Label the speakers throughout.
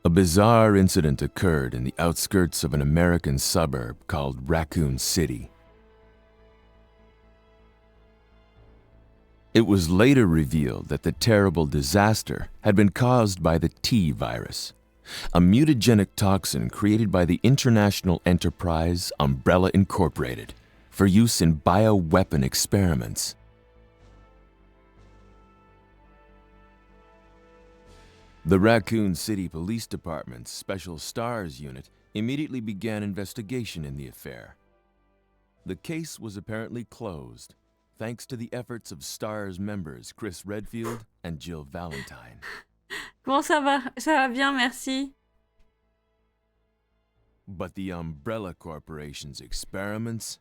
Speaker 1: A bizarre incident occurred in the outskirts of an American suburb called Raccoon City. It was later revealed that the terrible disaster had been caused by the T virus, a mutagenic toxin created by the international enterprise Umbrella Incorporated for use in bioweapon experiments. The Raccoon City Police Department's Special STARS unit immediately began investigation in the affair. The case was apparently closed, thanks to the efforts of STARS members Chris Redfield and Jill Valentine.
Speaker 2: Comment ça va? Ça va bien, merci.
Speaker 1: But the Umbrella Corporation's experiments...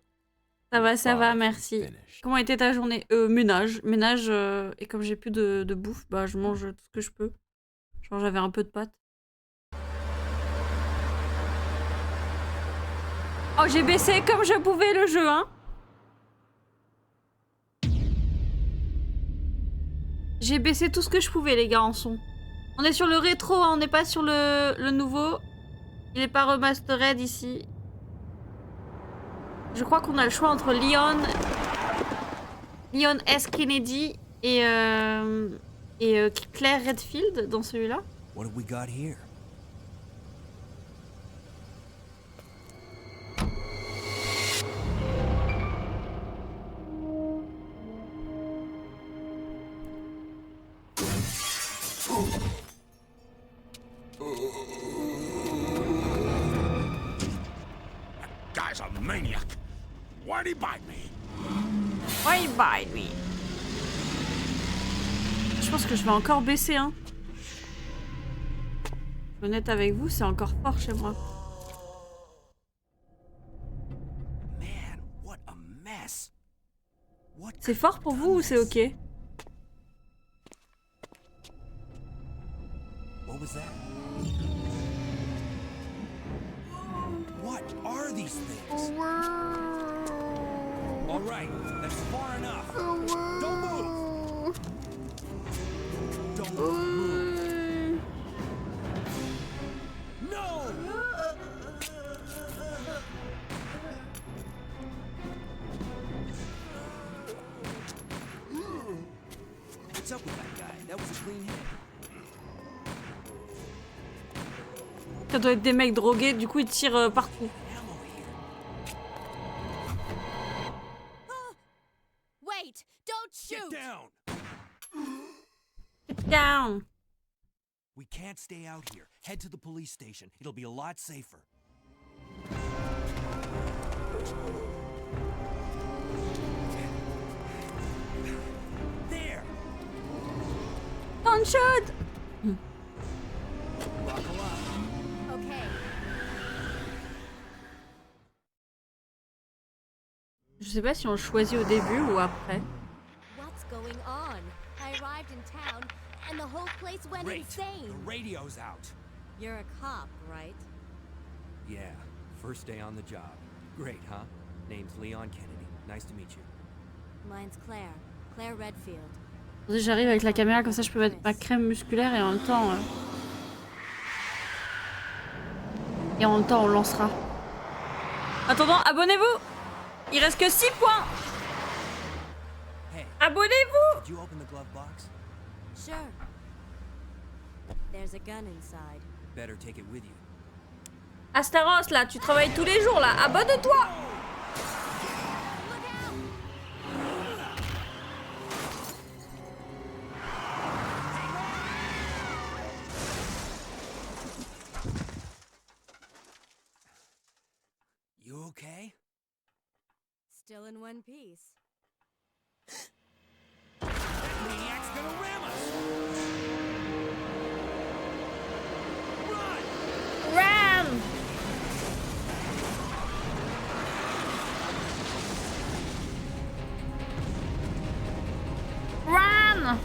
Speaker 2: Ça va, merci. Comment était ta journée? Ménage. Ménage, et comme j'ai plus de bouffe, bah je mange tout ce que je peux. Genre j'avais un peu de pâtes. Oh, j'ai baissé comme je pouvais le jeu, hein. J'ai baissé tout ce que je pouvais, les gars, en son. On est sur le rétro, hein, on n'est pas sur le nouveau. Il est pas remastered ici. Je crois qu'on a le choix entre Leon S. Kennedy et Claire Redfield dans celui-là.
Speaker 3: What have we got here?
Speaker 4: Guy's a maniac. Why'd he bite me?
Speaker 2: Why bite me? Je pense que je vais encore baisser, hein. Je suis honnête avec vous, c'est encore fort chez moi.
Speaker 3: Man, what a mess.
Speaker 2: C'est fort pour vous ou c'est ok?
Speaker 3: What was that? What are these things? All right, that's far enough. Don't move. Don't move. No. What's up with that guy? That was a clean hit.
Speaker 2: Ça doit être des mecs drogués, du coup ils tirent partout.
Speaker 5: Wait! Don't shoot!
Speaker 3: Get down.
Speaker 2: Get down.
Speaker 3: We can't stay out here. Head to the police station. It'll be a lot safer. There.
Speaker 2: Don't shoot.
Speaker 3: Buckle up.
Speaker 5: Okay.
Speaker 2: Je sais pas si on le choisit au début ou après.
Speaker 5: What's going on? I arrived in town and the whole place went
Speaker 3: Great.
Speaker 5: insane.
Speaker 3: The radio's out.
Speaker 5: You're a cop, right?
Speaker 3: Yeah, first day on the job. Great, huh? Name's Leon Kennedy. Nice to meet you.
Speaker 5: Mine's Claire. Claire Redfield.
Speaker 2: J'arrive avec la caméra comme ça je peux mettre ma crème musculaire et en même temps... Et en même temps on lancera. Attendant, abonnez-vous. Il reste que 6 points.
Speaker 3: Hey,
Speaker 2: Abonnez-vous.
Speaker 3: did you open the glove box?
Speaker 5: Sure. There's a gun inside.
Speaker 3: Better take it with you.
Speaker 2: Astaros là, tu travailles tous les jours là, abonne-toi.
Speaker 3: You okay?
Speaker 5: Still in one piece.
Speaker 3: Maniac's gonna ram us! Run!
Speaker 2: Ram. Ram.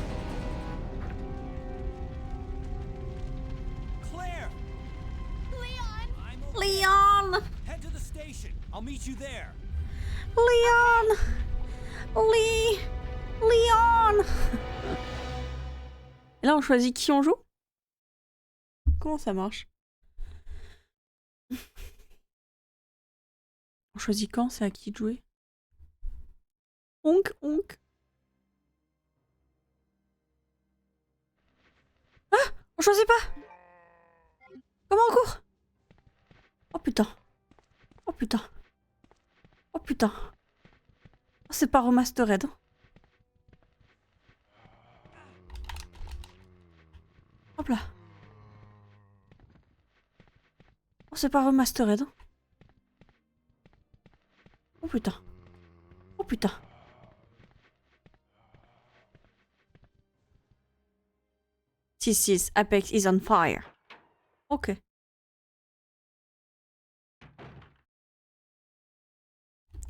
Speaker 3: Claire!
Speaker 5: Leon!
Speaker 3: I'm okay.
Speaker 2: Leon.
Speaker 3: Head to the station. I'll meet you there.
Speaker 2: Leon. Leon. Et là on choisit qui on joue? Comment ça marche? On choisit quand? C'est à qui de jouer? Onk, onk. Ah! On choisit pas! Comment on court? Oh putain. Oh putain. Oh putain. Oh, c'est pas remastered. Hein. Hop là. Oh, c'est pas remastered. Hein. Oh putain. Oh putain. This is Apex is on fire. Ok.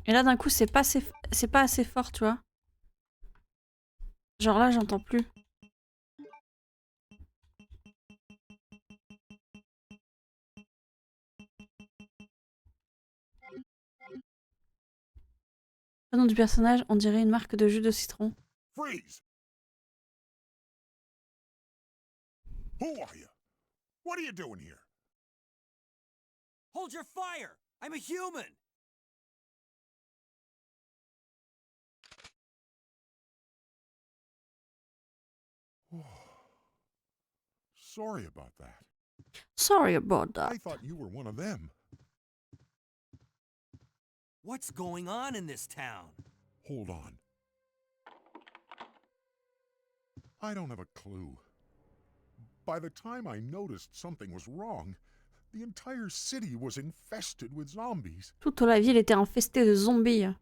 Speaker 2: Et là d'un coup c'est pas assez fort, tu vois. Genre là j'entends plus. Le nom du personnage, on dirait une marque de jus de citron.
Speaker 4: Freeze! Who are you? What are you doing here?
Speaker 3: Hold your fire! I'm a human!
Speaker 4: Sorry about that.
Speaker 2: Sorry about that.
Speaker 4: I thought you were one of them.
Speaker 3: What's going on in this town?
Speaker 4: Hold on. I don't have a clue. By the time I noticed something was wrong, the entire city was infested with zombies.
Speaker 2: Toute la ville était infestée de zombies.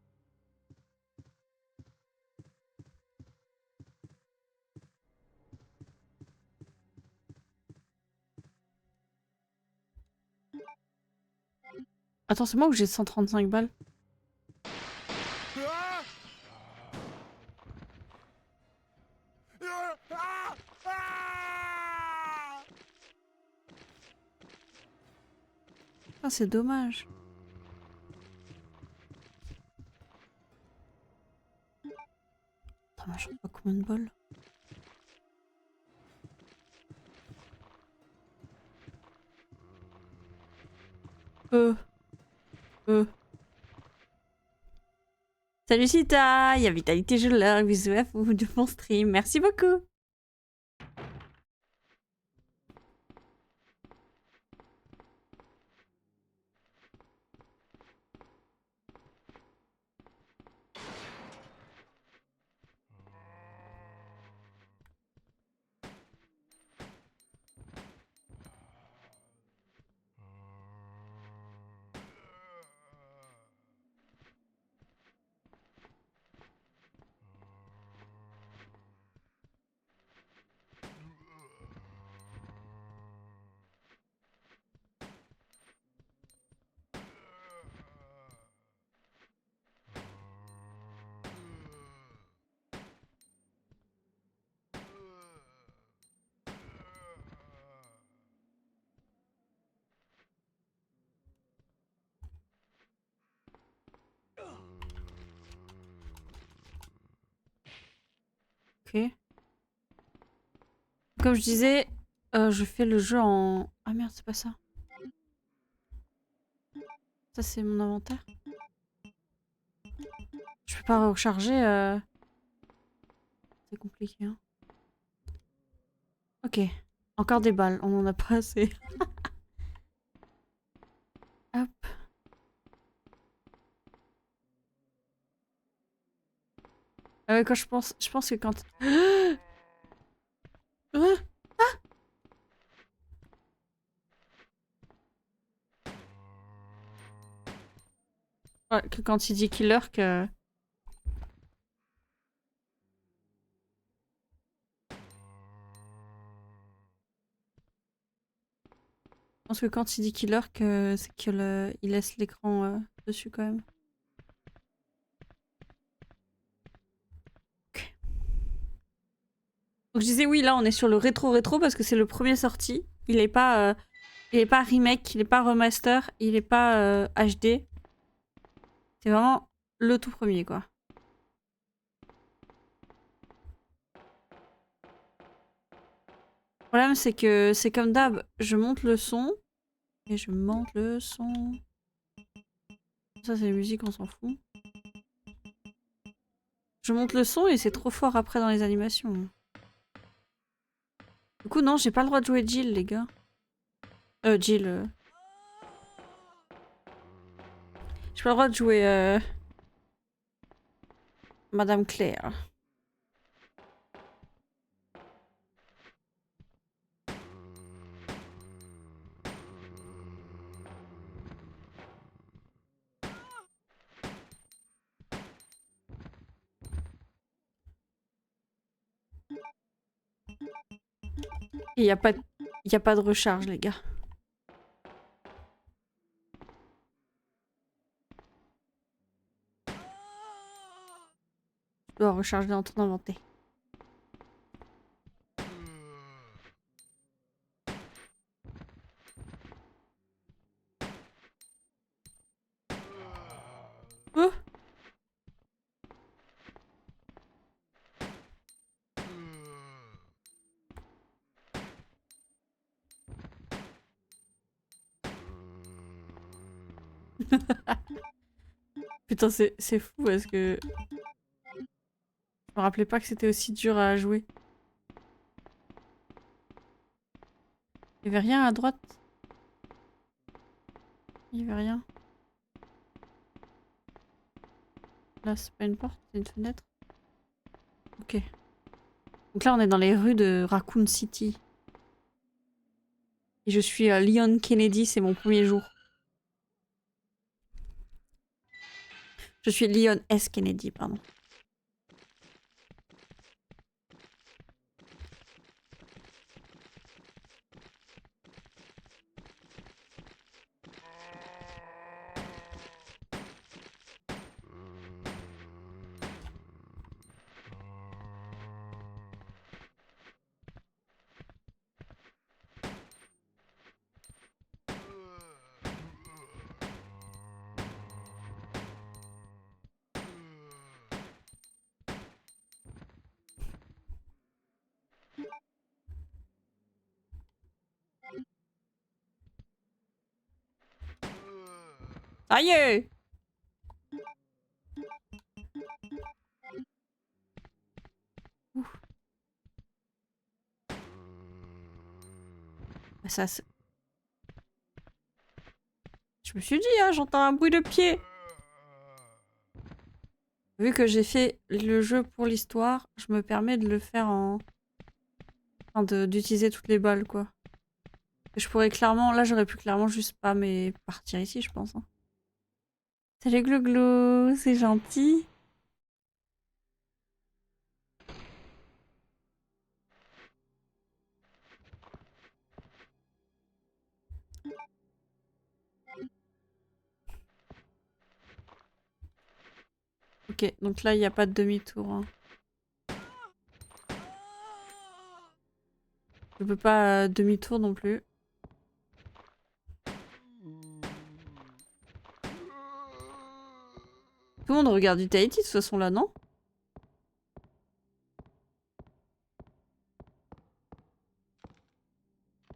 Speaker 2: Attends, c'est moi ou j'ai 135 balles?
Speaker 4: Ah! Ah! Ah! Ah!
Speaker 2: Ah, c'est dommage. Attends, mais je sais pas combien de balles. Salut Sita, il y a Vitalité Joueur, bisous à vous de mon stream, merci beaucoup. Ok. Comme je disais, je fais le jeu en... Ah merde, c'est pas ça. Ça c'est mon inventaire. Je peux pas recharger. C'est compliqué. Hein. Ok. Encore des balles, on en a pas assez. Hop. Ah ouais, quand je pense que quand... Ouais, que quand il dit killer que... Je pense que quand il dit killer que c'est qu'il il laisse l'écran dessus quand même. Ok. Donc je disais oui, là on est sur le rétro parce que c'est le premier sorti. Il est pas remake, il est pas remaster, il est pas HD. C'est vraiment le tout premier quoi. Le problème c'est que c'est comme d'hab, je monte le son et je monte le son. Ça c'est la musique, on s'en fout. Je monte le son et c'est trop fort après dans les animations. Du coup non, j'ai pas le droit de jouer Jill les gars. Jill. J'ai pas le droit de jouer Madame Claire. Et y a pas de recharge les gars. Je dois recharger dans ton inventaire. Oh. Putain, c'est fou parce que... Je me rappelais pas que c'était aussi dur à jouer. Il y avait rien à droite. Il y avait rien. Là, c'est pas une porte, c'est une fenêtre. Ok. Donc là, on est dans les rues de Raccoon City. Et je suis à Leon Kennedy, c'est mon premier jour. Je suis Leon S. Kennedy, pardon. Aïe! Ouf. Ça, c'est... Je me suis dit, hein, j'entends un bruit de pied. Vu que j'ai fait le jeu pour l'histoire, je me permets de le faire en... Enfin, d'utiliser toutes les balles, quoi. Je pourrais clairement... Là, j'aurais pu clairement juste pas mais partir ici, je pense. Hein. Salut Glouglou, c'est gentil. Ok, donc là, il n'y a pas de demi-tour. Hein. Je peux pas demi-tour non plus. Tout le monde regarde du Tahiti de toute façon là, non?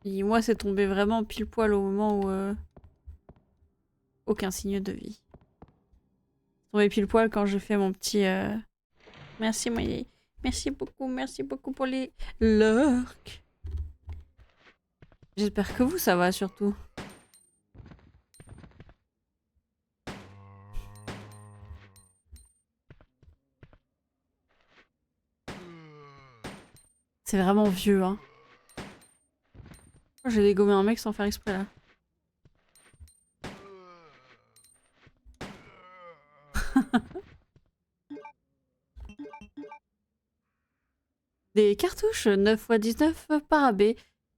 Speaker 2: Et moi, c'est tombé vraiment pile poil au moment où... Aucun signe de vie. C'est tombé pile poil quand je fais mon petit... Merci, Moyer. Merci beaucoup pour les lurks. J'espère que vous, ça va surtout. C'est vraiment vieux, hein. J'ai dégommé un mec sans faire exprès, là. Des cartouches 9x19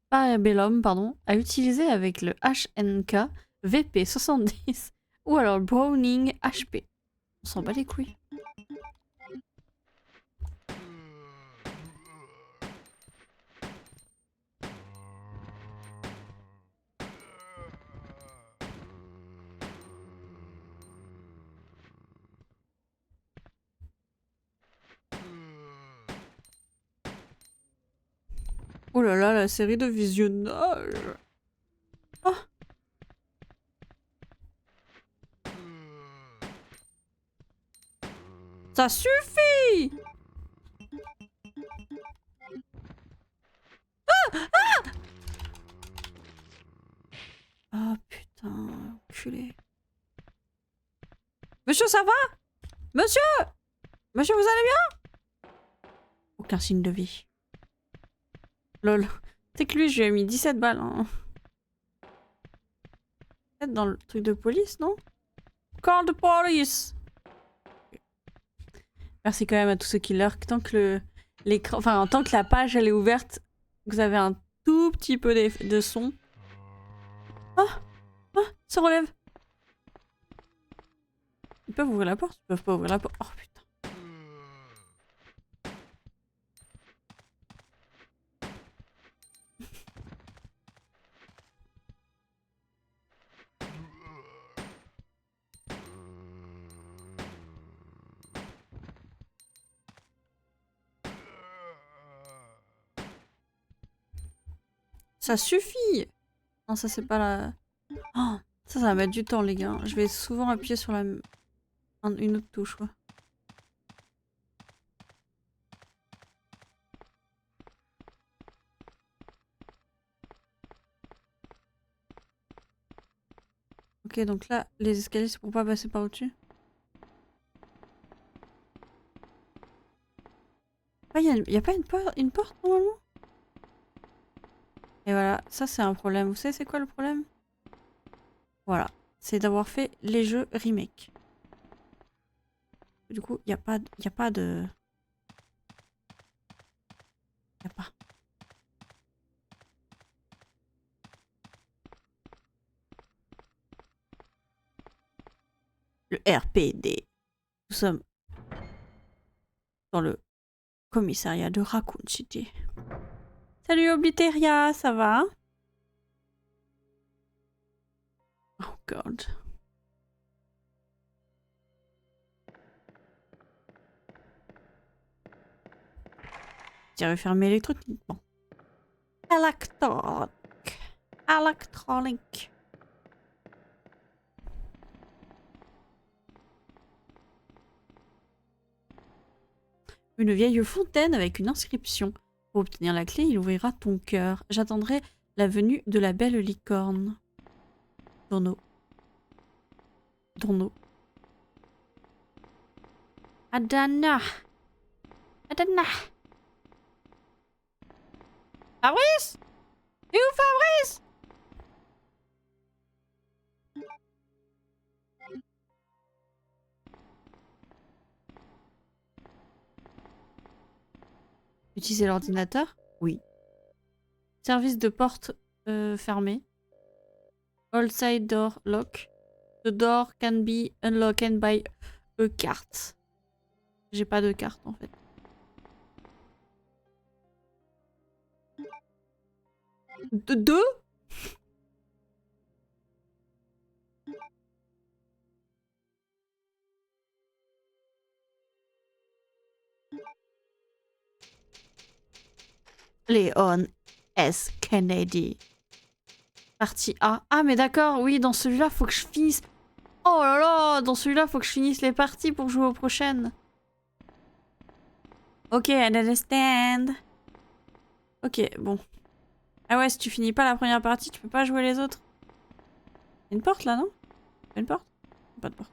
Speaker 2: Parabellum, pardon, à utiliser avec le HNK VP70 ou alors Browning HP. On s'en bat les couilles. Oh là là, la série de visionnage. Oh. Ça suffit! Oh putain, enculé. Monsieur, ça va? Monsieur! Monsieur, vous allez bien? Aucun signe de vie. Lol. C'est que lui, je lui ai mis 17 balles. Hein. Peut-être dans le truc de police, non? Call the police! Merci quand même à tous ceux qui lurkent. Tant que l'écran, enfin, tant que la page elle est ouverte, vous avez un tout petit peu de son. Ah! Ah! Ça relève! Ils peuvent ouvrir la porte? Ils peuvent pas ouvrir la porte. Oh putain. Ça suffit! Non, ça c'est pas la... Oh, ça va mettre du temps les gars. Je vais souvent appuyer sur une autre touche quoi. Ok, donc là, les escaliers c'est pour pas passer par au-dessus. Ah, y a pas une porte normalement? Et voilà, ça c'est un problème. Vous savez c'est quoi le problème? Voilà, c'est d'avoir fait les jeux remake. Du coup, y a pas de... Y a pas. Le RPD. Nous sommes dans le commissariat de Raccoon City. Salut Obliteria, ça va? Oh god. J'ai refermé électroniquement. Electronic. Une vieille fontaine avec une inscription. Pour obtenir la clé, il ouvrira ton cœur. J'attendrai la venue de la belle licorne. Dono. Adana. Fabrice? Et où Fabrice? Utiliser l'ordinateur? Oui. Service de porte fermée. All side door lock. The door can be unlocked by a card. J'ai pas de carte en fait. Deux? Leon S. Kennedy. Partie A. Ah mais d'accord, oui, dans celui-là, faut que je finisse... Oh là là, dans celui-là, faut que je finisse les parties pour jouer aux prochaines. Ok, I understand. Ok, bon. Ah ouais, si tu finis pas la première partie, tu peux pas jouer les autres. Y'a une porte là, non? Y'a une porte? Pas de porte.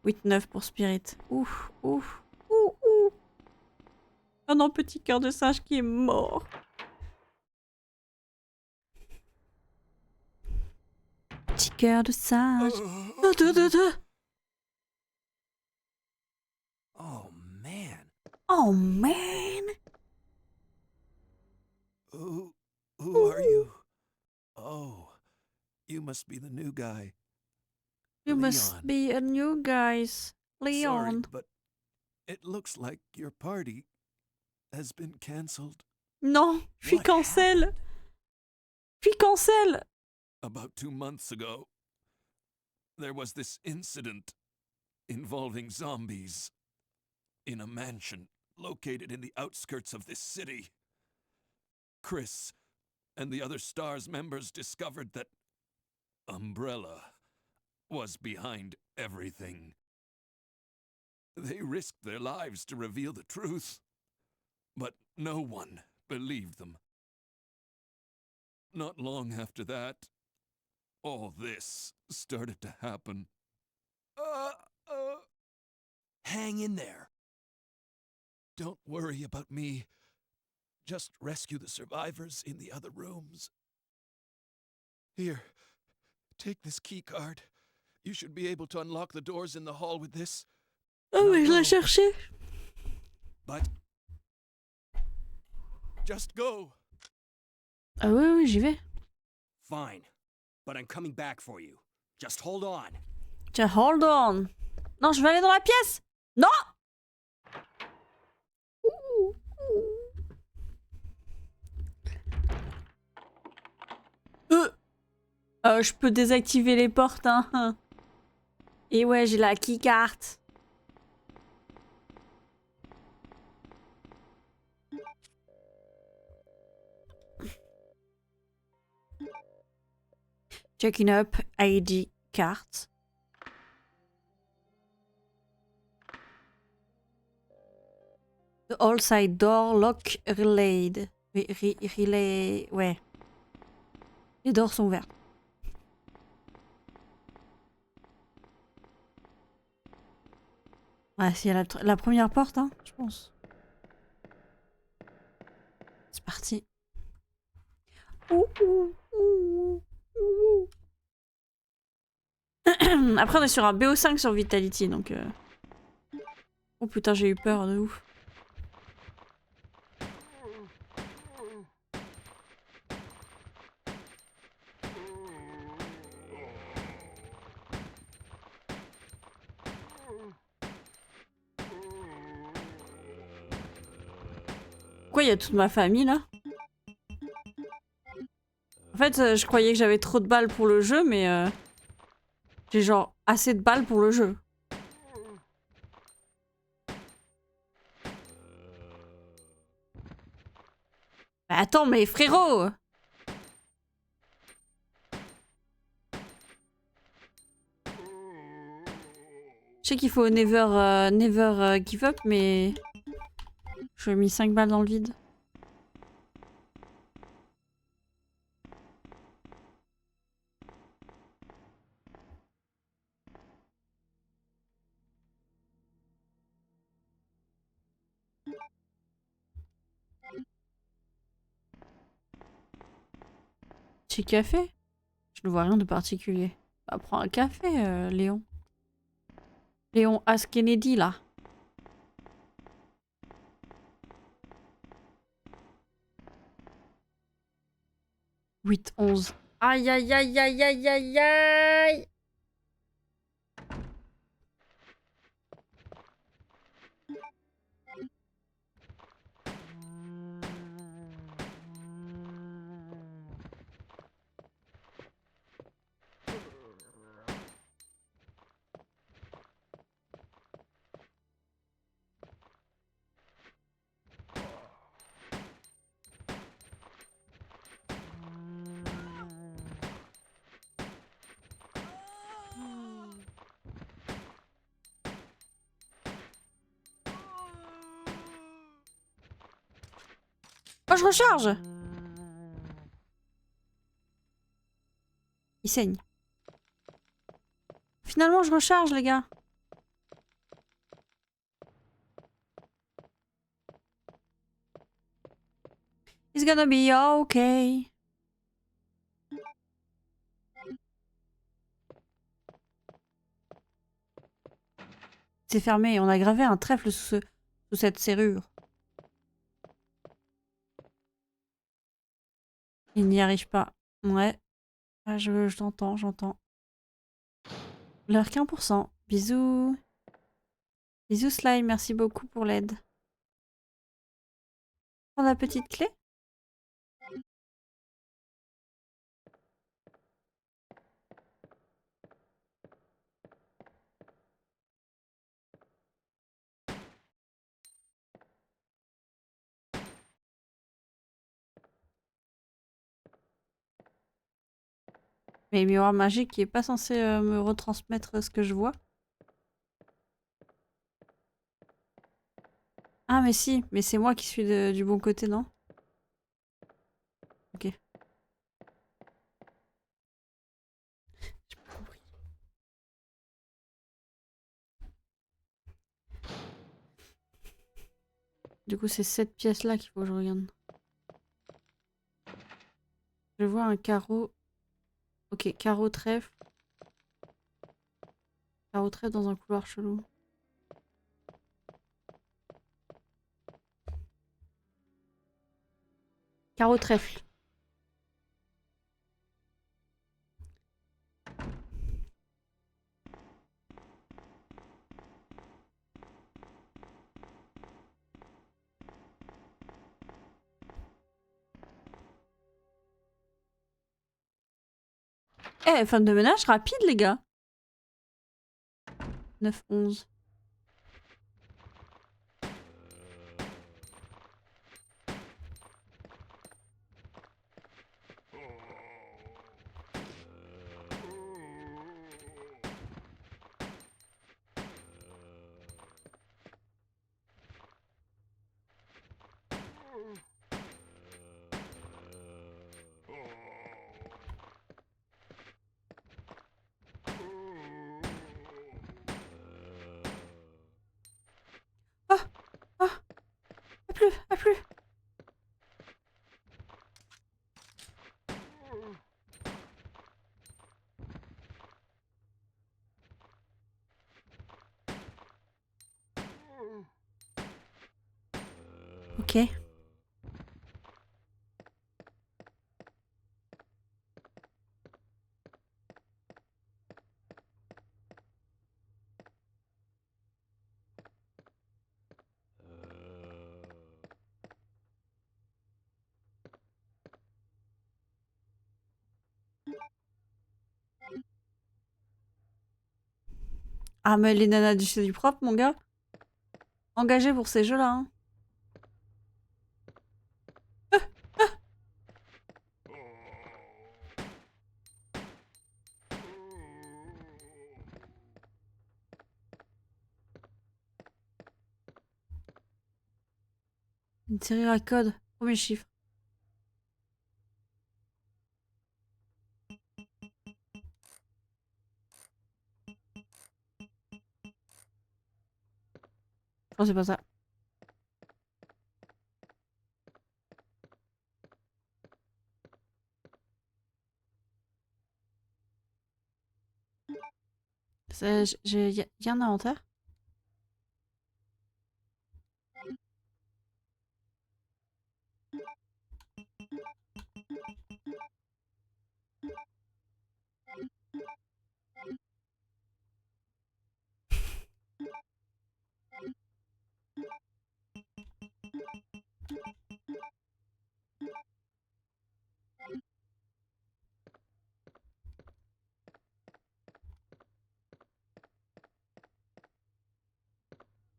Speaker 2: 8-9 pour Spirit. Ouf. Oh non, petit cœur de singe qui est mort. Petit cœur de singe. Deux.
Speaker 3: Oh, man.
Speaker 2: Oh man.
Speaker 6: Who are you? Oh, you must be the new guy.
Speaker 2: You must
Speaker 6: Leon.
Speaker 2: be a new guys.
Speaker 6: Sorry,
Speaker 2: Leon.
Speaker 6: but it looks like your party has been cancelled.
Speaker 2: Non, je suis
Speaker 6: What
Speaker 2: cancel.
Speaker 6: happened?
Speaker 2: Je suis cancel.
Speaker 6: About 2 months ago, there was this incident involving zombies in a mansion located in the outskirts of this city. Chris and the other STARS members discovered that Umbrella was behind everything. They risked their lives to reveal the truth, but no one believed them. Not long after that, all this started to happen.
Speaker 3: Hang in there.
Speaker 6: Don't worry about me. Just rescue the survivors in the other rooms. Here, take this key card. You should be able to unlock the doors in the hall with this.
Speaker 2: Oh, mais je l'ai cherché.
Speaker 6: But just go.
Speaker 2: Ah oui, oui, j'y vais.
Speaker 3: Fine. But I'm coming back for you. Just hold on.
Speaker 2: Tiens, hold on. Non, je vais aller dans la pièce. Non. Je peux désactiver les portes, hein. Et ouais, j'ai la keycard. Checking up ID card. The all side door lock relayed. Relay. Ouais. Les doors sont ouvertes. Ouais, c'est la première porte, hein, je pense. C'est parti. Ouh, ouh, ouh, ouh. Après, on est sur un BO5 sur Vitality, donc... Oh putain, j'ai eu peur de ouf. Pourquoi il y a toute ma famille là? En fait, je croyais que j'avais trop de balles pour le jeu, mais j'ai genre assez de balles pour le jeu. Bah attends, mais frérot! Je sais qu'il faut never give up, mais... Je lui ai mis 5 balles dans le vide. Petit café? Je ne vois rien de particulier. Bah, prends un café, Léon. Léon As Kennedy, là. 8-11. Aïe, aïe, aïe, aïe, aïe, aïe, aïe. Oh, je recharge! Il saigne. Finalement, je recharge, les gars. It's gonna be okay. C'est fermé. On a gravé un trèfle sous cette serrure. Il n'y arrive pas. Ouais. Ah, je t'entends, j'entends. L'heure qu'1%. Bisous. Bisous Slime, merci beaucoup pour l'aide. Prends la petite clé. Mais miroir magique qui est pas censé me retransmettre ce que je vois. Ah mais si, mais c'est moi qui suis du bon côté, non? Ok. J'ai pas compris. Du coup, c'est cette pièce-là qu'il faut que je regarde. Je vois un carreau. Ok, carreau trèfle. Carreau trèfle dans un couloir chelou. Carreau trèfle. Eh, femme de ménage rapide, les gars. 9-11. Ah, ah, à plus, à plus. Ok. Ah, mais les nanas du chez du propre, mon gars. Engagées pour ces jeux-là, hein. Une série à code. Premier chiffre. Je pense que c'est pas ça. Y a un inventaire?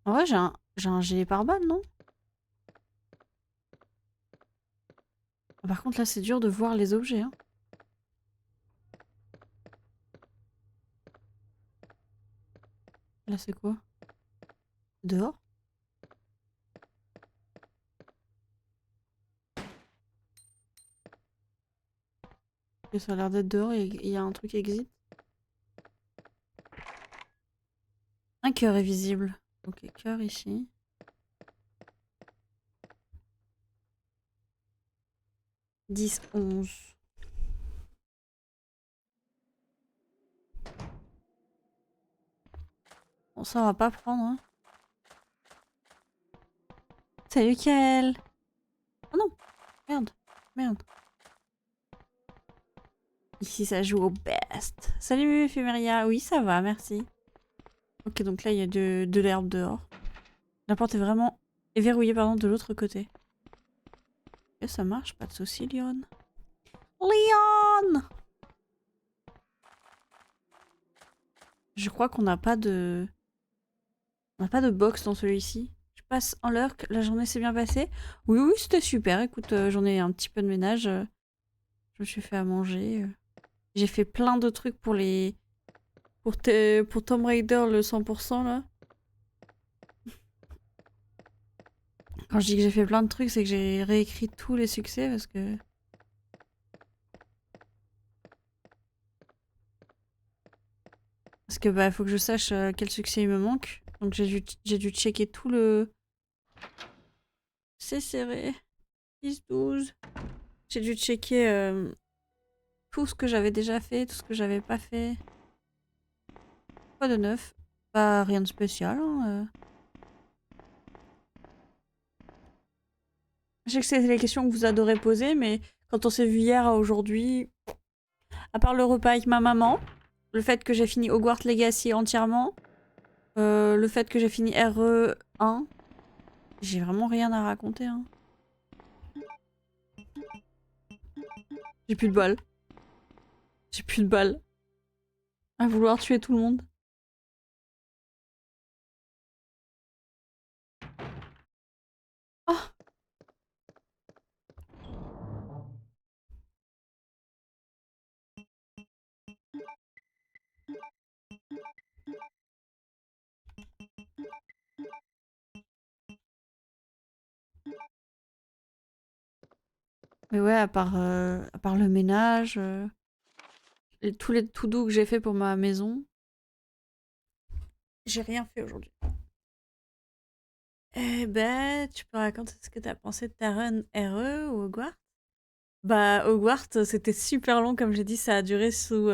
Speaker 2: En vrai, j'ai un gilet pare-balles, non? Par contre, là, c'est dur de voir les objets, hein. Là, c'est quoi? Dehors? Et ça a l'air d'être dehors et il y a un truc exit. Un cœur est visible. Ok, cœur ici. « 10, 11. Bon, ça, on va pas prendre, hein. Salut, Kael. Oh non. Merde. Merde. Ici, ça joue au best. Salut, Ephemeria. Oui, ça va, merci. Ok, donc là, il y a de l'herbe dehors. La porte est verrouillée, pardon, de l'autre côté. Et ça marche, pas de souci, Leon. Leon! Je crois qu'on n'a pas de... On n'a pas de box dans celui-ci. Je passe en lurk, la journée s'est bien passée. Oui, oui, c'était super. Écoute, j'en ai un petit peu de ménage. Je me suis fait à manger. J'ai fait plein de trucs pour les... Pour Tomb Raider, le 100% là. Quand je dis que j'ai fait plein de trucs, c'est que j'ai réécrit tous les succès parce que... Parce que bah faut que je sache quel succès il me manque. Donc j'ai dû checker tout le... C'est serré. 10, 12. J'ai dû checker tout ce que j'avais déjà fait, tout ce que j'avais pas fait. Quoi de neuf? Pas rien de spécial. Hein, Je sais que c'est les questions que vous adorez poser, mais quand on s'est vu hier à aujourd'hui, à part le repas avec ma maman, le fait que j'ai fini Hogwarts Legacy entièrement, le fait que j'ai fini RE1, j'ai vraiment rien à raconter. Hein. J'ai plus de balles. J'ai plus de balles. À vouloir tuer tout le monde. Oh! Mais ouais, à part le ménage, et tous les to-do que j'ai fait pour ma maison, j'ai rien fait aujourd'hui. Eh ben, tu peux raconter ce que t'as pensé de ta run RE ou Hogwarts? Bah, Hogwarts, c'était super long, comme j'ai dit, ça a duré sous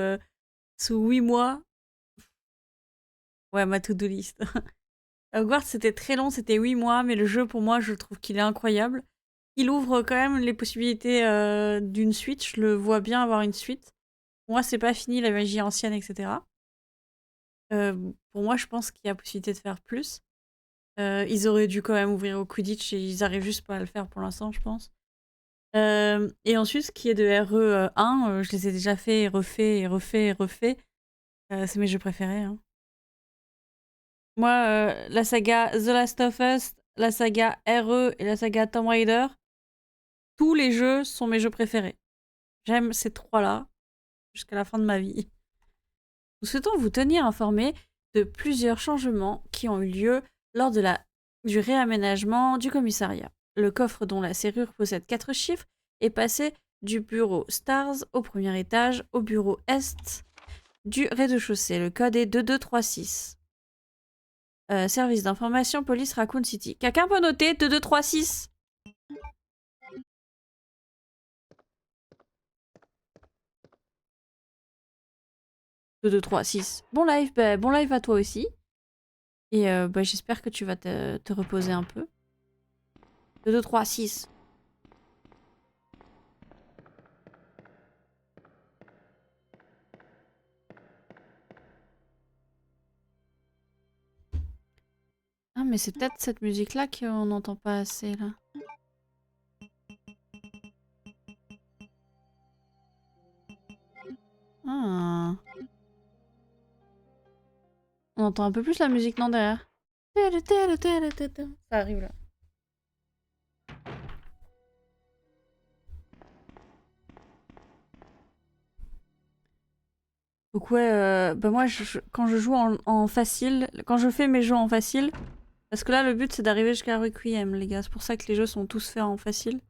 Speaker 2: 8 mois. Ouais, ma to-do list. Hogwarts, c'était très long, c'était 8 mois, mais le jeu, pour moi, je trouve qu'il est incroyable. Il ouvre quand même les possibilités d'une suite, je le vois bien avoir une suite. Pour moi, c'est pas fini, la magie ancienne, etc. Pour moi, je pense qu'il y a possibilité de faire plus. Ils auraient dû quand même ouvrir au Quidditch et ils arrivent juste pas à le faire pour l'instant, je pense. Et ensuite, ce qui est de RE1, je les ai déjà fait et refait et refait et refait. C'est mes jeux préférés. Hein. Moi, la saga The Last of Us, la saga RE et la saga Tomb Raider, tous les jeux sont mes jeux préférés. J'aime ces trois-là jusqu'à la fin de ma vie. Nous souhaitons vous tenir informés de plusieurs changements qui ont eu lieu lors du réaménagement du commissariat. Le coffre dont la serrure possède 4 chiffres est passé du bureau Stars au premier étage au bureau Est du rez-de-chaussée. Le code est 2236. Service d'information police Raccoon City. Quelqu'un peut noter 2236? Deux, deux, trois, six. Bon live, bon live à toi aussi. Et j'espère que tu vas te reposer un peu. 2, 2, 3, 6. Ah, mais c'est peut-être cette musique-là qu'on n'entend pas assez, là. Ah. On entend un peu plus la musique, non, derrière? Ça arrive, là. Donc ouais, moi, quand je joue en facile, quand je fais mes jeux en facile, parce que là, le but, c'est d'arriver jusqu'à Requiem, les gars. C'est pour ça que les jeux sont tous faits en facile.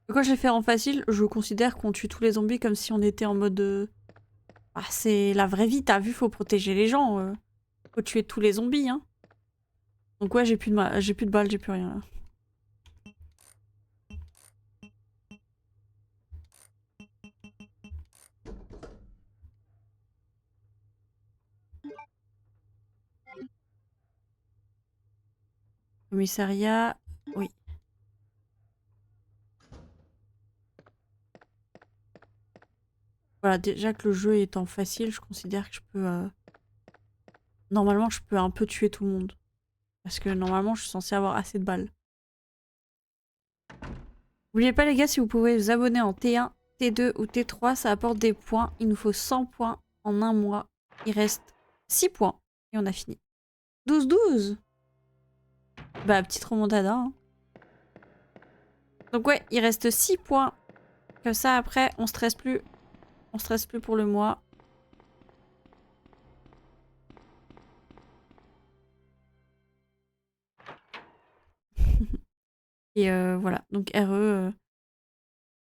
Speaker 2: Et quand je les fais en facile, je considère qu'on tue tous les zombies comme si on était en mode... Ah, c'est la vraie vie, t'as vu, faut protéger les gens. Faut tuer tous les zombies, hein. Donc ouais, j'ai plus de balles, j'ai plus rien, là. Commissariat, oui. Voilà, déjà que le jeu étant facile, je considère que je peux... Normalement, je peux un peu tuer tout le monde. Parce que normalement, je suis censée avoir assez de balles. N'oubliez pas les gars, si vous pouvez vous abonner en T1, T2 ou T3, ça apporte des points. Il nous faut 100 points en un mois. Il reste 6 points. Et on a fini. 12-12. Bah, petite remontada. Hein. Donc ouais, il reste 6 points. Comme ça, après, on stresse plus. On stresse plus pour le mois. Et voilà, donc RE,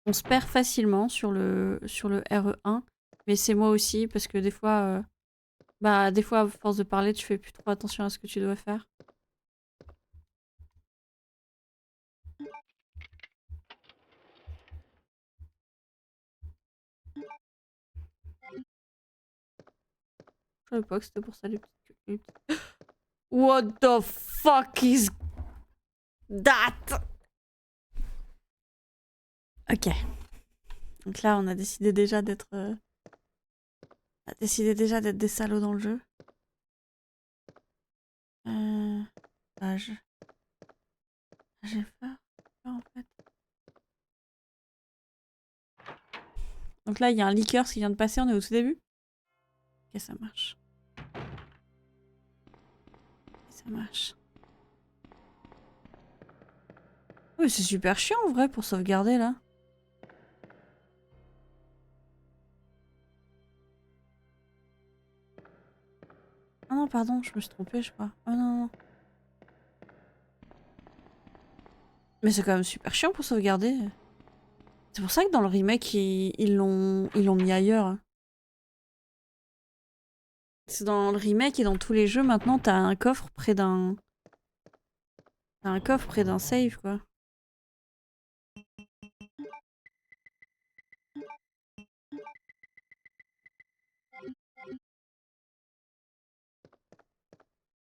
Speaker 2: on se perd facilement sur le RE1. Mais c'est moi aussi, parce que des fois, des fois, à force de parler, tu fais plus trop attention à ce que tu dois faire. Je savais pas que c'était pour ça les petites... What the fuck is that? Ok. Donc là, on a décidé déjà d'être... des salauds dans le jeu. J'ai peur en fait. Donc là, il y a un liqueur qui vient de passer, on est au tout début. Ok, ça marche. Ça marche. Oui, c'est super chiant en vrai pour sauvegarder là. Ah non, pardon, je me suis trompée, je crois. Oh non, non. Mais c'est quand même super chiant pour sauvegarder. C'est pour ça que dans le remake, ils l'ont mis ailleurs. C'est dans le remake et dans tous les jeux, maintenant, t'as un coffre près d'un... T'as un coffre près d'un save, quoi.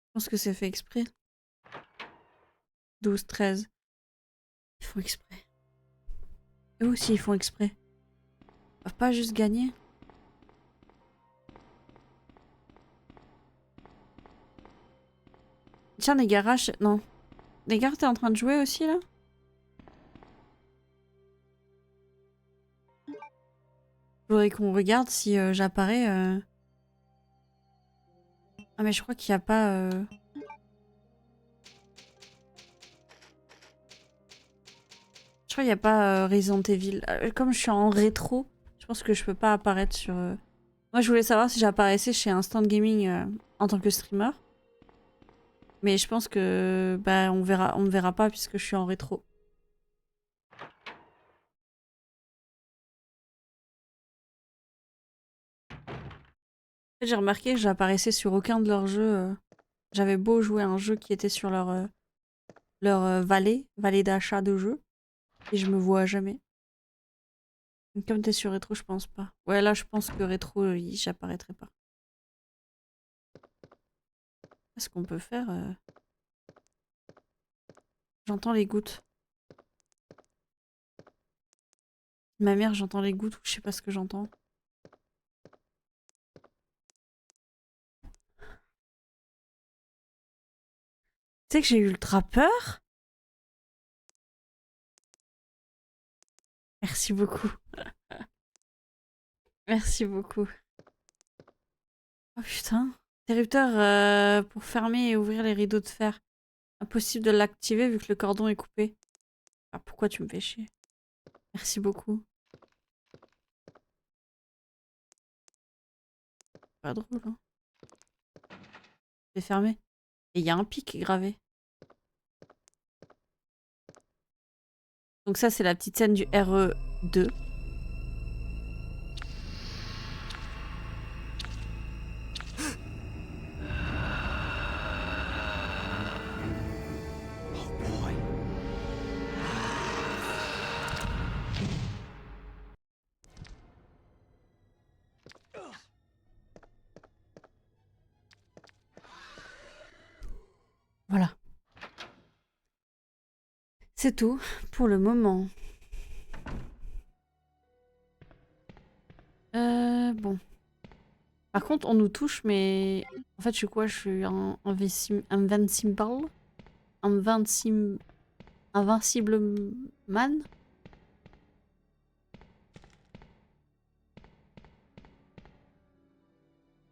Speaker 2: Je pense que c'est fait exprès. 12, 13. Ils font exprès. Eux aussi, ils font exprès. Ils peuvent pas juste gagner. Tiens, les garages... Non. Les gars, t'es en train de jouer aussi, là? Je voudrais qu'on regarde si j'apparais... Ah, mais je crois qu'il n'y a pas... Je crois qu'il n'y a pas Resident Evil. Comme je suis en rétro, je pense que je peux pas apparaître sur... Moi, je voulais savoir si j'apparaissais chez Instant Gaming en tant que streamer. Mais je pense que... Bah, on me verra pas puisque je suis en rétro. J'ai remarqué que j'apparaissais sur aucun de leurs jeux. J'avais beau jouer à un jeu qui était sur leur vallée d'achat de jeux. Et je me vois jamais. Comme t'es sur rétro, je pense pas. Ouais, là, je pense que rétro, j'apparaîtrai pas. Ce qu'on peut faire... J'entends les gouttes. Ma mère, j'entends les gouttes ou je sais pas ce que j'entends. Tu sais que j'ai eu ultra peur? Merci beaucoup. Merci beaucoup. Oh putain. Interrupteur pour fermer et ouvrir les rideaux de fer. Impossible de l'activer vu que le cordon est coupé. Ah, pourquoi tu me fais chier? Merci beaucoup. Pas drôle, hein. C'est fermé. Et il y a un pic gravé. Donc ça, c'est la petite scène du RE2. Voilà. C'est tout pour le moment. Bon. Par contre, on nous touche, mais... En fait, je suis quoi? Je suis un invincible? Invincible man?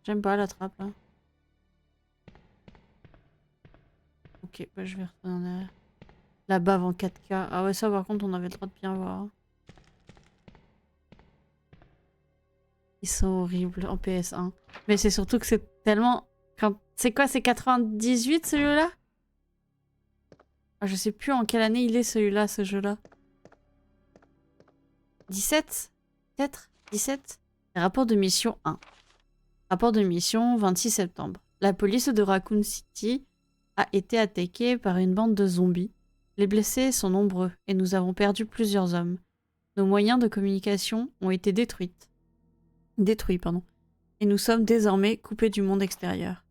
Speaker 2: J'aime pas la trappe, là. Ok, bah je vais retourner la bave en 4K. Ah ouais, ça, par contre, on avait le droit de bien voir. Ils sont horribles en PS1. Mais c'est surtout que c'est tellement... C'est quoi, c'est 98 celui-là? Ah, je sais plus en quelle année il est celui-là, ce jeu-là. 17 peut-être 17. Rapport de mission 1. Rapport de mission 26 septembre. La police de Raccoon City a été attaquée par une bande de zombies. Les blessés sont nombreux et nous avons perdu plusieurs hommes. Nos moyens de communication ont été détruits, et nous sommes désormais coupés du monde extérieur.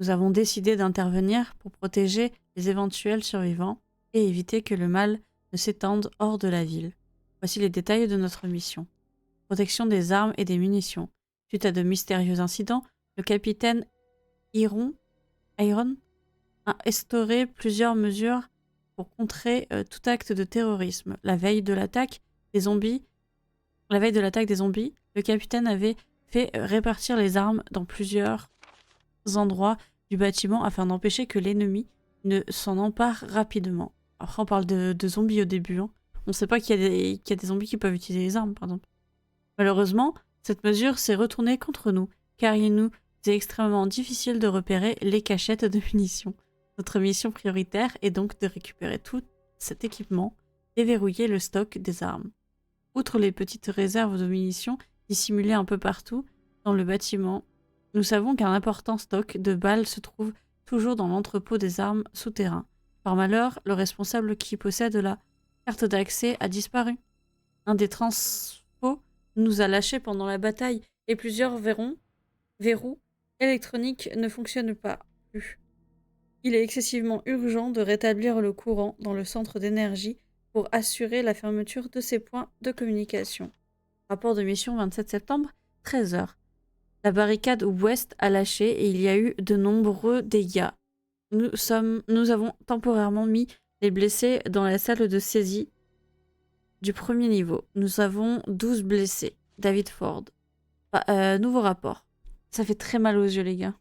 Speaker 2: Nous avons décidé d'intervenir pour protéger les éventuels survivants et éviter que le mal ne s'étende hors de la ville. Voici les détails de notre mission. Protection des armes et des munitions. Suite à de mystérieux incidents, le capitaine Iron a instauré plusieurs mesures pour contrer tout acte de terrorisme. La veille de l'attaque des zombies, le capitaine avait fait répartir les armes dans plusieurs endroits du bâtiment afin d'empêcher que l'ennemi ne s'en empare rapidement. Après, on parle de zombies au début. Hein. On ne sait pas qu'il y a des zombies qui peuvent utiliser les armes, par exemple. Malheureusement, cette mesure s'est retournée contre nous, car il nous est extrêmement difficile de repérer les cachettes de munitions. Notre mission prioritaire est donc de récupérer tout cet équipement et verrouiller le stock des armes. Outre les petites réserves de munitions dissimulées un peu partout dans le bâtiment, nous savons qu'un important stock de balles se trouve toujours dans l'entrepôt des armes souterrain. Par malheur, le responsable qui possède la carte d'accès a disparu. Un des transfos nous a lâchés pendant la bataille et plusieurs verrous électroniques ne fonctionnent pas plus. Il est excessivement urgent de rétablir le courant dans le centre d'énergie pour assurer la fermeture de ces points de communication. Rapport de mission 27 septembre, 13h. La barricade ouest a lâché et il y a eu de nombreux dégâts. Nous avons temporairement mis les blessés dans la salle de saisie du premier niveau. Nous avons 12 blessés. David Ford. Nouveau rapport. Ça fait très mal aux yeux, les gars.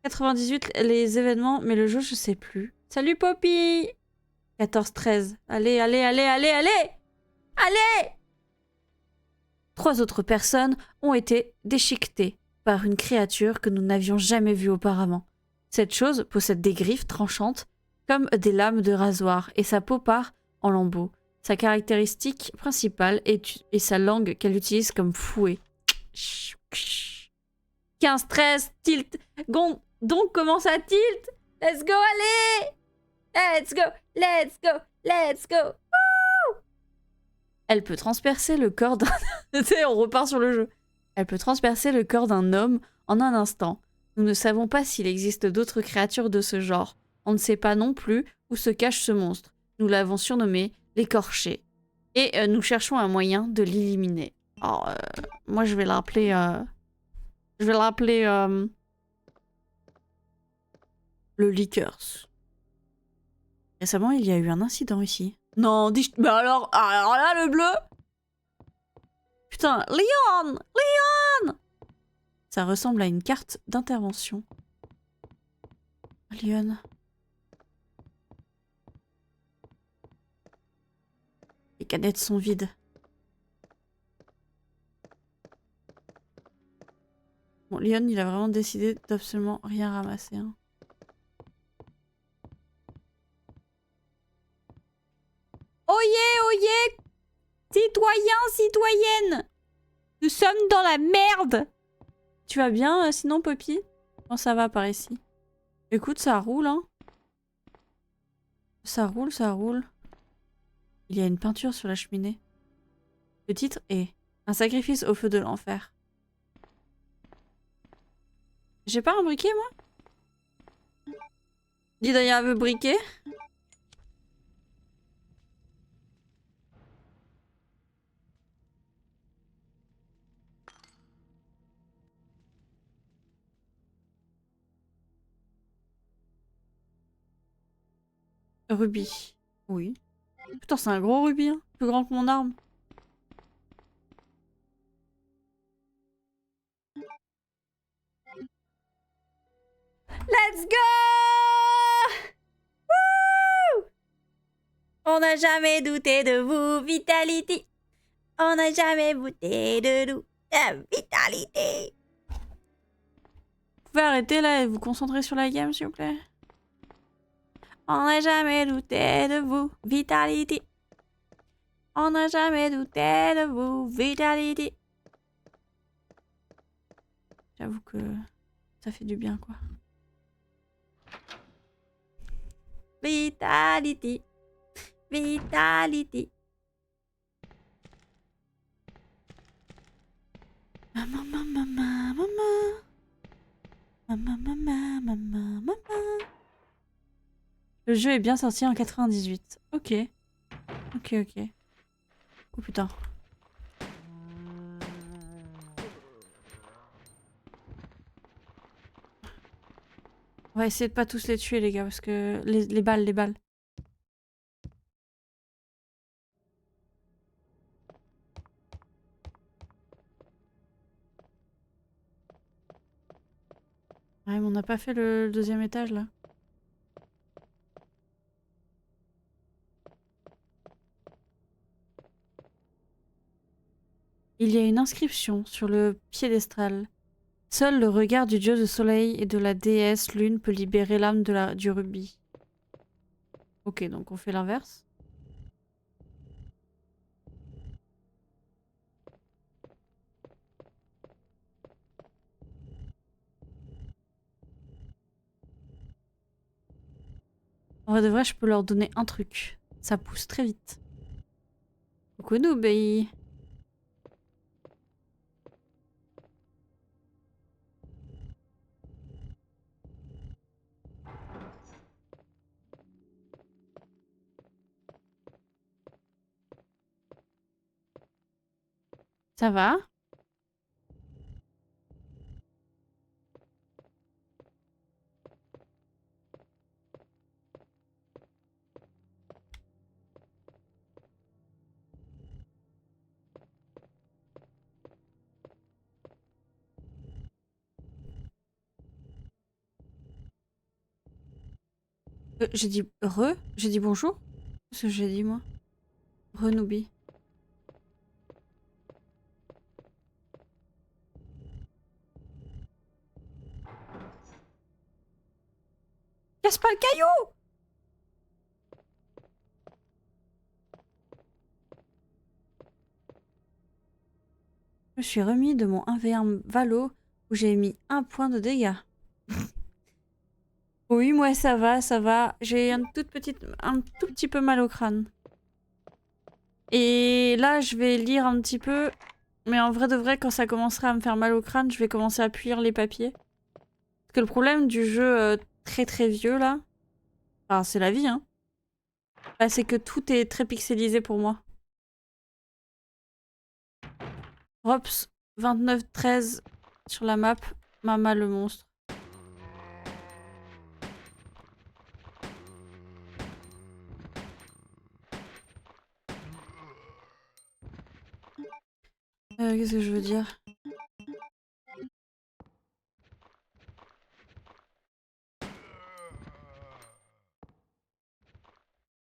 Speaker 2: 98, les événements, mais le jeu, je sais plus. Salut, Poppy! 14-13. Allez, allez, allez, allez, allez! Allez! 3 autres personnes ont été déchiquetées par une créature que nous n'avions jamais vue auparavant. Cette chose possède des griffes tranchantes comme des lames de rasoir et sa peau part en lambeaux. Sa caractéristique principale est sa langue qu'elle utilise comme fouet. 15-13, tilt. Donc comment ça tilt? Let's go, allez! Let's go, let's go, let's go! Woo! Elle peut transpercer le corps d'un... Tu sais, on repart sur le jeu. Elle peut transpercer le corps d'un homme en un instant. Nous ne savons pas s'il existe d'autres créatures de ce genre. On ne sait pas non plus où se cache ce monstre. Nous l'avons surnommé l'écorché. Et nous cherchons un moyen de l'éliminer. Alors, moi je vais l'appeler... le Lickers. Récemment, il y a eu un incident ici. Non, mais alors là, le bleu. Putain, Leon! Leon! Ça ressemble à une carte d'intervention. Leon. Les canettes sont vides. Bon, Leon, il a vraiment décidé d'absolument rien ramasser. Hein. Oyez, oyez! Citoyens, citoyennes! Nous sommes dans la merde! Tu vas bien, sinon, Poppy? Comment ça va par ici? Écoute, ça roule, hein? Ça roule, ça roule. Il y a une peinture sur la cheminée. Le titre est « Un sacrifice au feu de l'enfer ». J'ai pas un briquet, moi? Did I have a briquet? Rubis. Oui. Putain, c'est un gros rubis, hein. Plus grand que mon arme. Let's go! Woo! On n'a jamais douté de vous, Vitality. On n'a jamais douté de nous, Vitality. Vous pouvez arrêter là et vous concentrer sur la game, s'il vous plaît? On n'a jamais douté de vous, Vitality. On n'a jamais douté de vous, Vitality. J'avoue que ça fait du bien, quoi. Vitality. Vitality. Maman, maman, maman, maman. Maman, maman, maman, maman. Le jeu est bien sorti en 98. Ok. Ok, ok. Oh putain. On va essayer de pas tous les tuer, les gars, parce que les balles, les balles. Ouais, mais on n'a pas fait le deuxième étage, là. Il y a une inscription sur le piédestal. Seul le regard du dieu de soleil et de la déesse lune peut libérer l'âme du rubis. Ok, donc on fait l'inverse. En vrai de vrai, je peux leur donner un truc. Ça pousse très vite. Coucou Noobie. Ça va? J'ai dit J'ai dit bonjour? Qu'est-ce que j'ai dit moi? Noobie. Casse pas le caillou! Je me suis remis de mon 1v1 Valo où j'ai mis 1 point de dégâts. Oui, moi ça va, ça va. J'ai un tout petit peu mal au crâne. Et là, je vais lire un petit peu. Mais en vrai de vrai, quand ça commencera à me faire mal au crâne, je vais commencer à puir les papiers. Parce que le problème du jeu très très vieux là, enfin c'est la vie hein, bah, c'est que tout est très pixelisé pour moi. Rops 29-13 sur la map, Mama le monstre. Qu'est-ce que je veux dire?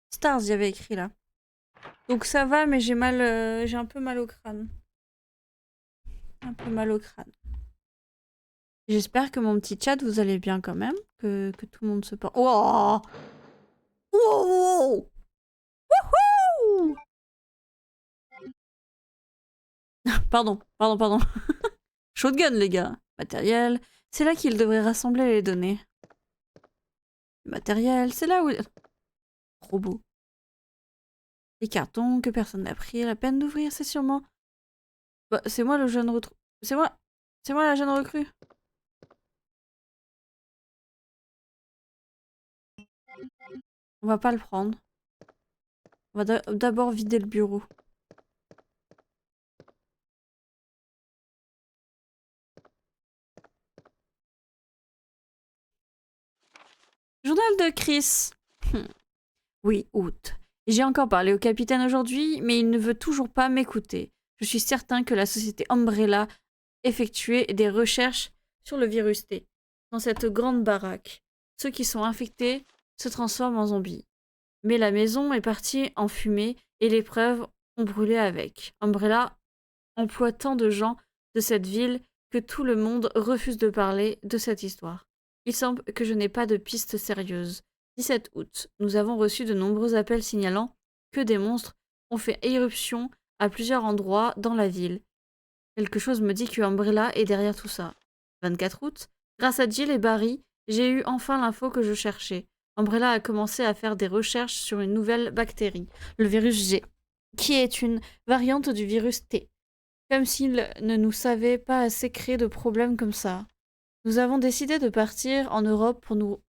Speaker 2: Stars, il y avait écrit là. Donc ça va, mais j'ai mal, j'ai un peu mal au crâne. Un peu mal au crâne. J'espère que mon petit chat, vous allez bien quand même. Que tout le monde se porte. Oh! Wow! Wouhou! Pardon. Shotgun, les gars. Matériel. C'est là qu'il devrait rassembler les données. Matériel, c'est là où... Trop beau. Les cartons que personne n'a pris la peine d'ouvrir, c'est sûrement... Bah, c'est moi le jeune recrue. C'est moi la jeune recrue. On va pas le prendre. On va d'abord vider le bureau. Journal de Chris. Oui, août. J'ai encore parlé au capitaine aujourd'hui, mais il ne veut toujours pas m'écouter. Je suis certain que la société Umbrella effectuait des recherches sur le virus T. Dans cette grande baraque, ceux qui sont infectés se transforment en zombies. Mais la maison est partie en fumée et les preuves ont brûlé avec. Umbrella emploie tant de gens de cette ville que tout le monde refuse de parler de cette histoire. Il semble que je n'ai pas de piste sérieuse. 17 août. Nous avons reçu de nombreux appels signalant que des monstres ont fait éruption à plusieurs endroits dans la ville. Quelque chose me dit que Umbrella est derrière tout ça. 24 août. Grâce à Jill et Barry, j'ai eu enfin l'info que je cherchais. Umbrella a commencé à faire des recherches sur une nouvelle bactérie, le virus G, qui est une variante du virus T. Comme s'il ne nous savait pas assez créer de problèmes comme ça. Nous avons décidé de partir en Europe pour nous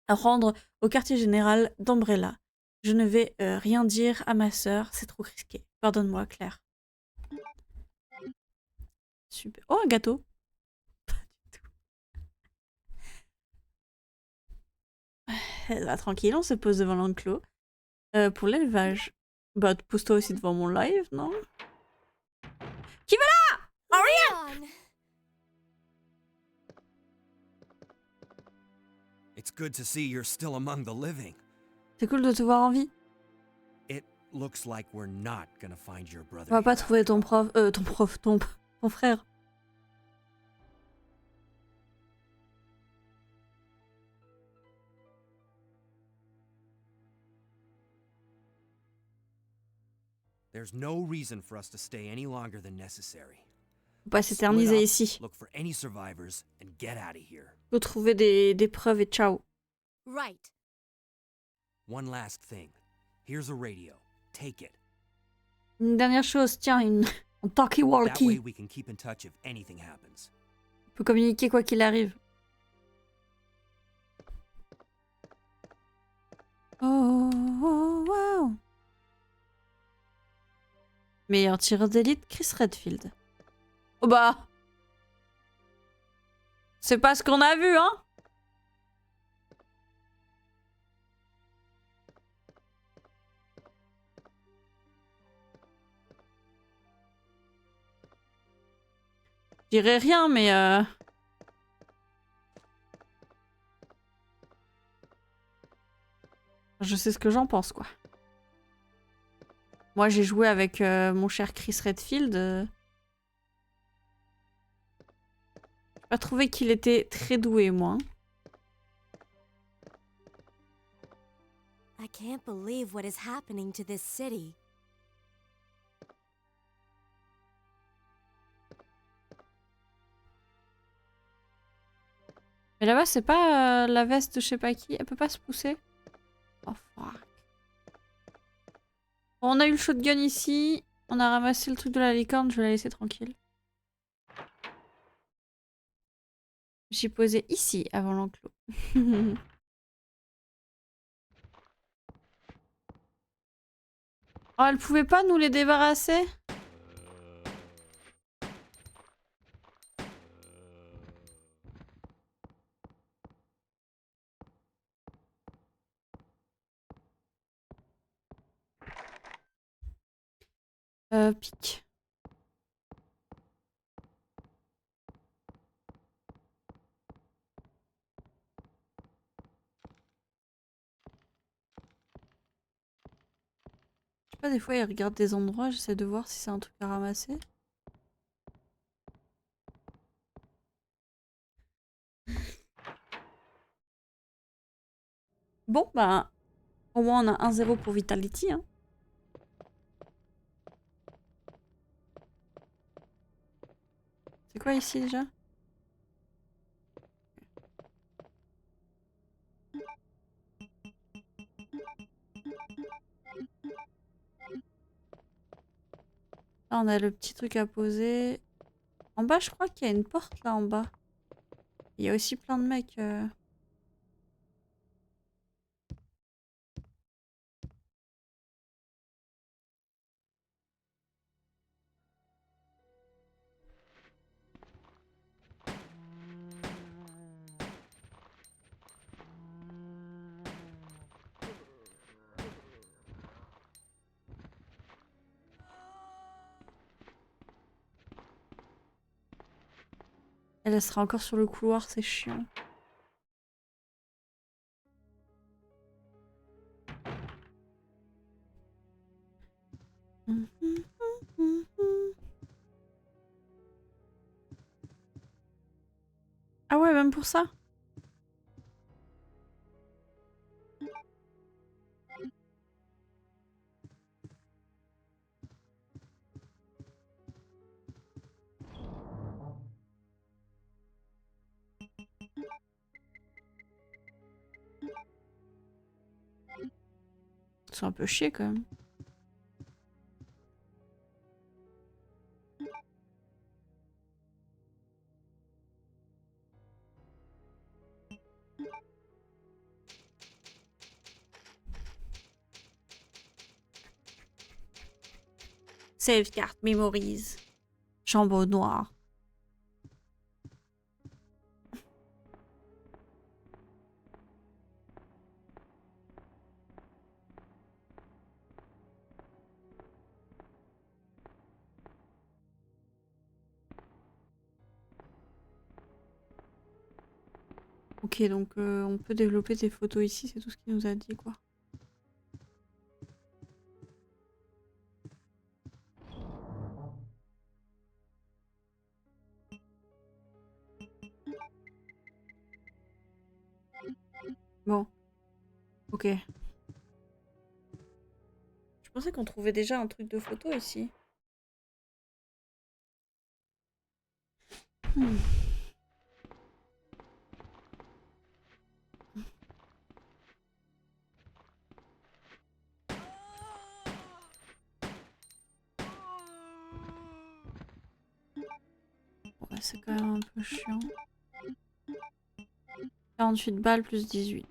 Speaker 2: rendre au quartier général d'Umbrella. Je ne vais rien dire à ma sœur, c'est trop risqué. Pardonne-moi, Claire. Super. Oh, un gâteau. Elle va tranquille, on se pose devant l'enclos. Pour l'élevage. Bah, pose-toi aussi devant mon live, non? Qui va là?
Speaker 5: Leon!
Speaker 3: It's good to see you're still among the living.
Speaker 2: C'est cool de te voir en vie.
Speaker 3: It looks like we're not gonna find your brother.
Speaker 2: On va pas
Speaker 3: here
Speaker 2: trouver
Speaker 3: after
Speaker 2: ton
Speaker 3: all.
Speaker 2: prof, ton frère.
Speaker 3: There's no reason for us to stay any longer than necessary.
Speaker 2: Faut pas
Speaker 3: Split
Speaker 2: s'éterniser
Speaker 3: up,
Speaker 2: ici.
Speaker 3: look for any survivors, and get out of here.
Speaker 2: Faut trouver des preuves et ciao.
Speaker 5: Right.
Speaker 3: One last thing. Here's a radio. Take it.
Speaker 2: Une dernière chose, tiens, un
Speaker 3: That way
Speaker 2: talkie-walkie.
Speaker 3: we can keep in touch if anything happens.
Speaker 2: On peut communiquer quoi qu'il arrive. Oh, oh, wow. Meilleur tireur d'élite, Chris Redfield. Oh bah. C'est pas ce qu'on a vu, hein. Je dirais rien, mais je sais ce que j'en pense, quoi. Moi, j'ai joué avec mon cher Chris Redfield. J'ai pas trouvé qu'il était très doué, moi.
Speaker 5: I can't believe what is happening to this city.
Speaker 2: Mais là-bas, c'est pas la veste de je sais pas qui. Elle peut pas se pousser. Oh, fuck. Bon, on a eu le shotgun ici. On a ramassé le truc de la licorne. Je vais la laisser tranquille. J'ai posé ici, avant l'enclos. Oh, elle pouvait pas nous les débarrasser? Pique. Je sais pas, des fois, il regarde des endroits, j'essaie de voir si c'est un truc à ramasser. Bon, bah, au moins on a 1-0 pour Vitality, hein. C'est quoi ici déjà? Là, on a le petit truc à poser. En bas, je crois qu'il y a une porte là en bas. Il y a aussi plein de mecs. Elle sera encore sur le couloir, c'est chiant. Ah ouais, même pour ça? C'est un peu chier quand même. Save card memories. Chambre noire. Ok, donc on peut développer des photos ici, c'est tout ce qu'il nous a dit, quoi. Bon. Ok. Je pensais qu'on trouvait déjà un truc de photo ici. Hmm. Ouais, c'est quand même un peu chiant. 48 balles plus 18.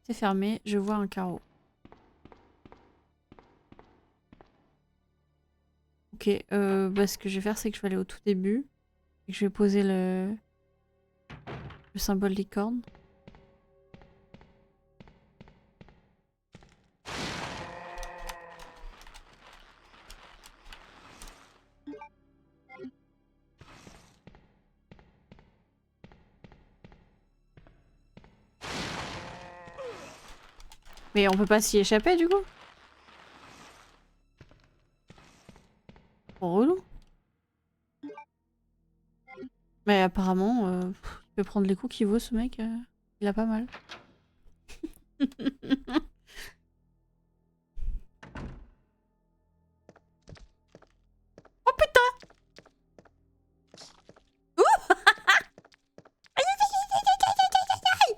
Speaker 2: C'est fermé, je vois un carreau. Ok, bah, ce que je vais faire, c'est que je vais aller au tout début. Et que je vais poser le symbole licorne. Mais on peut pas s'y échapper du coup? Trop relou. Mais apparemment, il peut prendre les coups qu'il veut ce mec. Il a pas mal. Oh putain! Ouh! Aïe, aïe, aïe, aïe, aïe, aïe, aïe, aïe, aïe.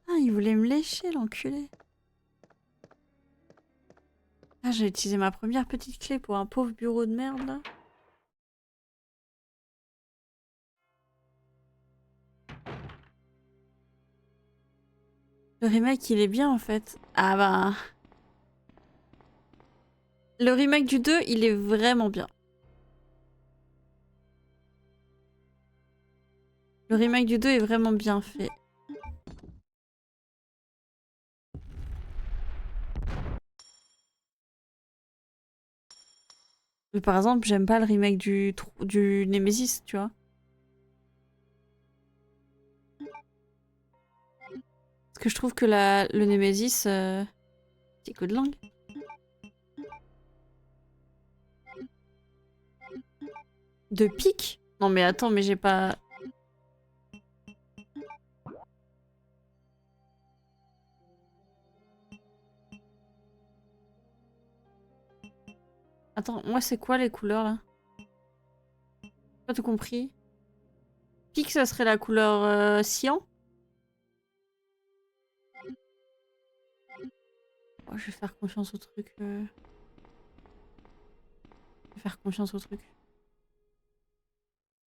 Speaker 2: Ah, il voulait me lécher, l'enculé. Ah, j'ai utilisé ma première petite clé pour un pauvre bureau de merde, là. Le remake, il est bien, en fait. Ah bah... Le remake du 2, il est vraiment bien. Le remake du 2 est vraiment bien fait. Mais par exemple, j'aime pas le remake du Nemesis, tu vois. Parce que je trouve que le Nemesis, c'est que de langue. De pique? Non mais attends, mais j'ai pas... Attends, moi c'est quoi les couleurs là? J'ai pas tout compris. Pique, ça serait la couleur cyan? Oh, je vais faire confiance au truc. Je vais faire confiance au truc.